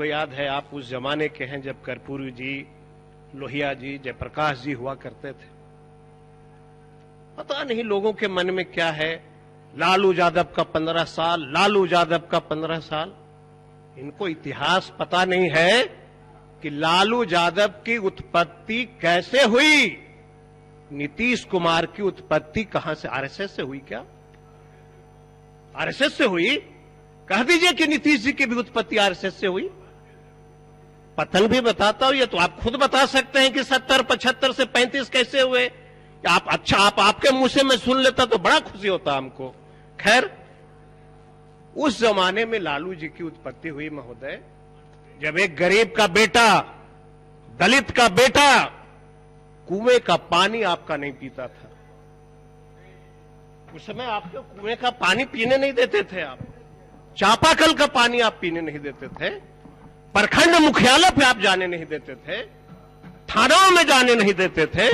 हमको याद है आप उस जमाने के हैं जब कर्पूरी जी, लोहिया जी, जयप्रकाश जी हुआ करते थे। पता नहीं लोगों के मन में क्या है, लालू यादव का 15 साल, लालू यादव का 15 साल। इनको इतिहास पता नहीं है कि लालू यादव की उत्पत्ति कैसे हुई। नीतीश कुमार की उत्पत्ति कहां से, आरएसएस से हुई क्या? आरएसएस से हुई? कह दीजिए कि नीतीश जी की भी उत्पत्ति आरएसएस से हुई। पतन भी बताता हूं, ये तो आप खुद बता सकते हैं कि 70, 75 से 35 कैसे हुए। आप अच्छा, आपके मुंह से मैं सुन लेता तो बड़ा खुशी होता हमको। खैर, उस जमाने में लालू जी की उत्पत्ति हुई महोदय, जब एक गरीब का बेटा, दलित का बेटा कुएं का पानी आपका नहीं पीता था। उस समय आपको कुएं का पानी पीने नहीं देते थे, आप चापाकल का पानी आप पीने नहीं देते थे, प्रखंड मुख्यालय पे आप जाने नहीं देते थे, थानाओं में जाने नहीं देते थे।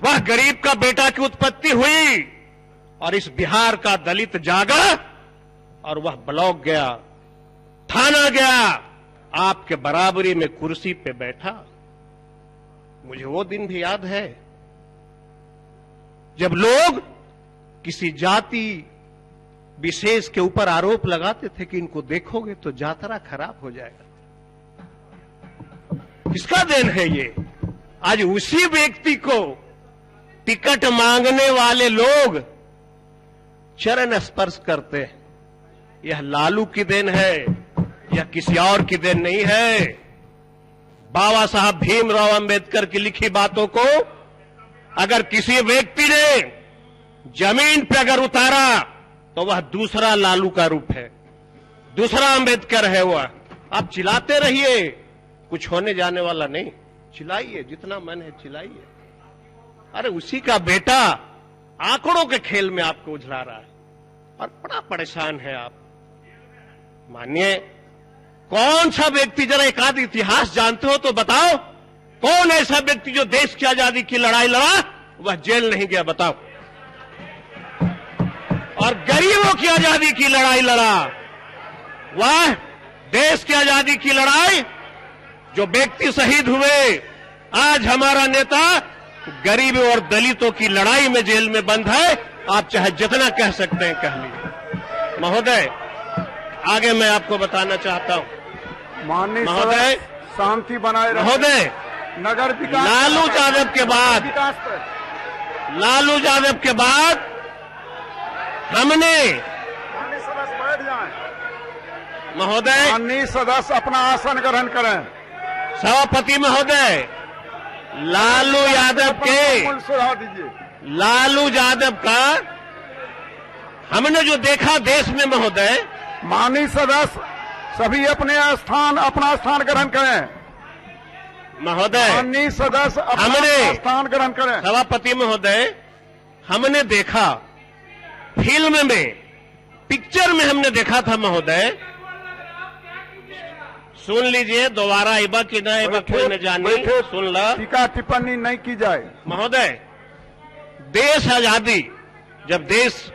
वह गरीब का बेटा की उत्पत्ति हुई और इस बिहार का दलित जागा और वह ब्लॉक गया, थाना गया, आपके बराबरी में कुर्सी पे बैठा। मुझे वो दिन भी याद है जब लोग किसी जाति विशेष के ऊपर आरोप लगाते थे कि इनको देखोगे तो यात्रा खराब हो जाएगा। किसका देन है ये? आज उसी व्यक्ति को टिकट मांगने वाले लोग चरण स्पर्श करते हैं। यह लालू की देन है, यह किसी और की देन नहीं है। बाबा साहब भीमराव अंबेडकर की लिखी बातों को अगर किसी व्यक्ति ने जमीन पर अगर उतारा तो वह दूसरा लालू का रूप है, दूसरा अंबेडकर है वह। आप चिल्लाते रहिए, कुछ होने जाने वाला नहीं। चिल्लाइए, जितना मन है चिल्लाइए। अरे उसी का बेटा आंकड़ों के खेल में आपको उझला रहा है और बड़ा परेशान है आप। मानिए, कौन सा व्यक्ति, जरा एक आध इतिहास जानते हो तो बताओ, कौन ऐसा व्यक्ति जो देश की आजादी की लड़ाई लड़ा वह जेल नहीं गया? बताओ। और गरीबों की आजादी की लड़ाई लड़ा, वह देश की आजादी की लड़ाई, जो व्यक्ति शहीद हुए। आज हमारा नेता गरीबों और दलितों की लड़ाई में जेल में बंद है। आप चाहे जितना कह सकते हैं कह लीजिए। महोदय, आगे मैं आपको बताना चाहता हूं। महोदय, शांति बनाए रखें। महोदय, नगर विकास, लालू यादव के बाद, लालू यादव के बाद हमने, सदस्य बैठ जाएं। महोदय, माननीय सदस्य अपना आसन ग्रहण करें। सभापति महोदय, लालू यादव के, सुझाव दीजिए। लालू यादव का हमने जो देखा देश में महोदय, माननीय सदस्य सभी अपना स्थान ग्रहण करें। महोदय, माननीय सदस्य हमने अपना स्थान ग्रहण करें। सभापति महोदय, हमने देखा फिल्म में, पिक्चर में हमने देखा था महोदय। सुन लीजिए, दोबारा आइबा कि न आइबा कोई न जाने, सुन ला। टीका टिप्पणी नहीं की जाए। महोदय, देश आजादी, जब देश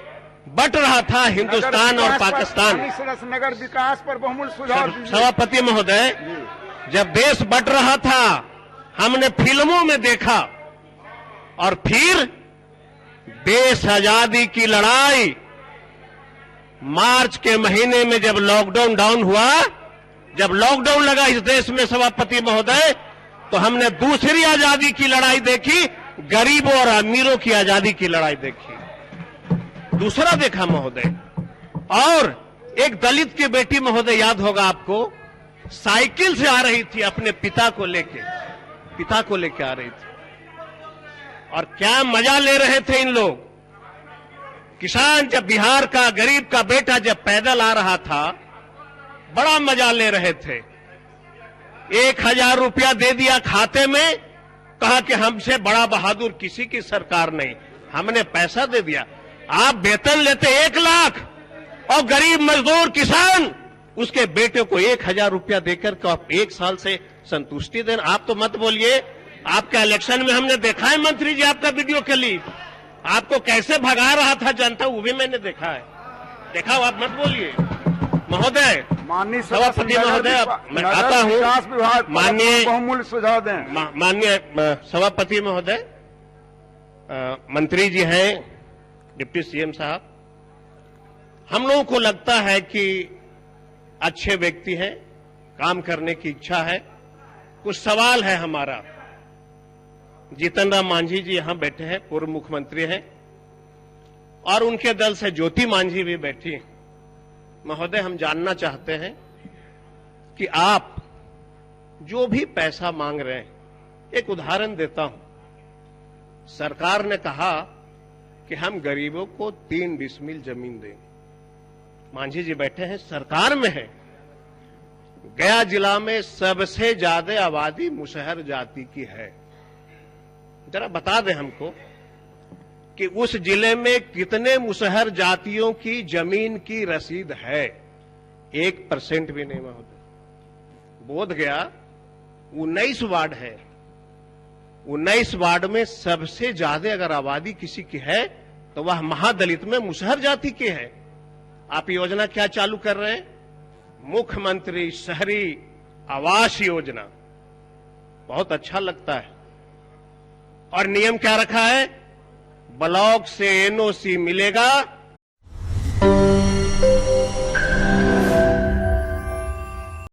बट रहा था हिंदुस्तान और पाकिस्तान, नगर विकास पर बहुमूल्य सुझाव दीजिए। सभापति महोदय, जब देश बट रहा था हमने फिल्मों में देखा, और फिर देश आजादी की लड़ाई मार्च के महीने में जब लॉकडाउन डाउन हुआ, जब लॉकडाउन लगा इस देश में सभापति महोदय, तो हमने दूसरी आजादी की लड़ाई देखी, गरीबों और अमीरों की आजादी की लड़ाई देखी। दूसरा देखा महोदय। और एक दलित की बेटी महोदय, याद होगा आपको, साइकिल से आ रही थी अपने पिता को लेके आ रही थी। और क्या मजा ले रहे थे इन लोग। किसान, जब बिहार का गरीब का बेटा जब पैदल आ रहा था, बड़ा मजा ले रहे थे। 1000 रुपया दे दिया खाते में, कहा कि हमसे बड़ा बहादुर किसी की सरकार नहीं, हमने पैसा दे दिया। आप वेतन लेते 1 लाख और गरीब मजदूर किसान उसके बेटे को 1000 रुपया देकर के आप 1 साल से संतुष्टि देना। आप तो मत बोलिए, आपके इलेक्शन में हमने देखा है मंत्री जी आपका वीडियो क्लिप, आपको कैसे भगा रहा था जनता, वो भी मैंने देखा है। देखा, आप मत बोलिए। महोदय, माननीय सभापति महोदय, मैं आता हूं। विकास विभाग माननीय बहुमूल्य सुझाव दें। माननीय सभापति महोदय, मंत्री जी हैं, डिप्टी सीएम साहब, हम लोगों को लगता है कि अच्छे व्यक्ति हैं, काम करने की इच्छा है। कुछ सवाल है हमारा। जीतन राम मांझी जी यहां बैठे हैं, पूर्व मुख्यमंत्री हैं, और उनके दल से ज्योति मांझी भी बैठी हैं। महोदय, हम जानना चाहते हैं कि आप जो भी पैसा मांग रहे हैं, एक उदाहरण देता हूं। सरकार ने कहा कि हम गरीबों को 3 डिसमिल जमीन देंगे। मांझी जी बैठे हैं, सरकार में है। गया जिला में सबसे ज्यादा आबादी मुसहर जाति की है। जरा बता दें हमको कि उस जिले में कितने मुसहर जातियों की जमीन की रसीद है? 1% भी नहीं महोदय। बोध गया 19 वार्ड है, 19 वार्ड में सबसे ज्यादा अगर आबादी किसी की है तो वह महादलित में मुसहर जाति की है। आप योजना क्या चालू कर रहे हैं? मुख्यमंत्री शहरी आवास योजना। बहुत अच्छा लगता है। और नियम क्या रखा है? ब्लॉक से एनओसी मिलेगा